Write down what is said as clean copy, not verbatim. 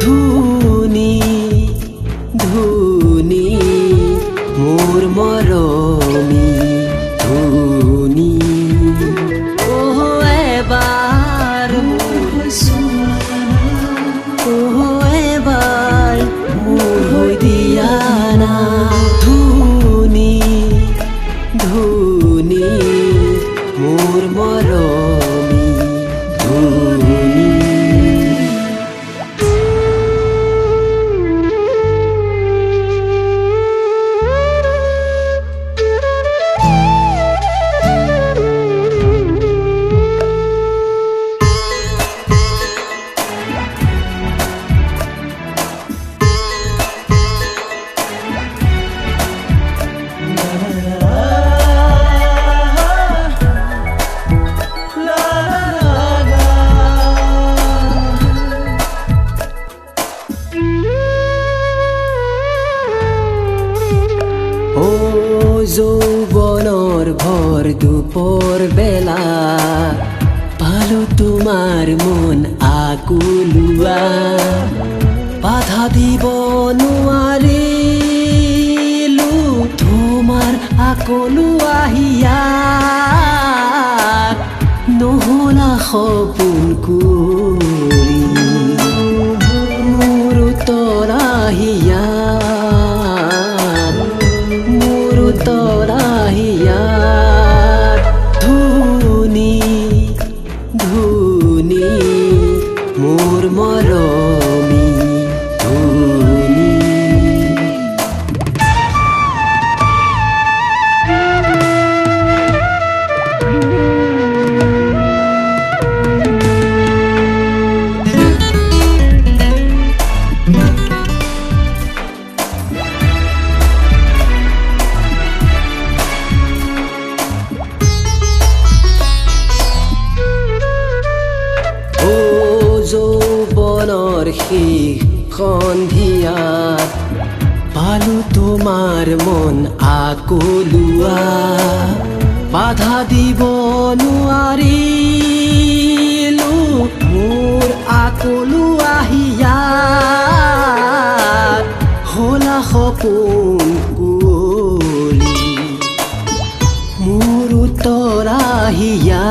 ধুনি ধুনি মোৰ মৰমি ধুনি ও এবাৰ ও এবাৰ মোৰ হই দিয়া না ধুনি ধুনি মোৰ মৰমি ধুনি ও যৌবনৰ ভৰ দুপৰ বেলা পালো তোমাৰ মন আকুলোৱা বাধা দিব নোৱাৰিলো তোমাৰ আকলো আহিয়া নহলা সপোন কৰি মোৰ তৰাহিয়া ধুনি ধুনি মোৰ মৰমি ধুনি যৌবনৰ শেষ সন্ধিয়াত পালো তোমাৰ মন আকুলোৱা বাধা দিব নোৱাৰিলো মোৰ আকলো আহিয়া হলা সপোন কুঁৱলী মোৰ তৰাহিয়া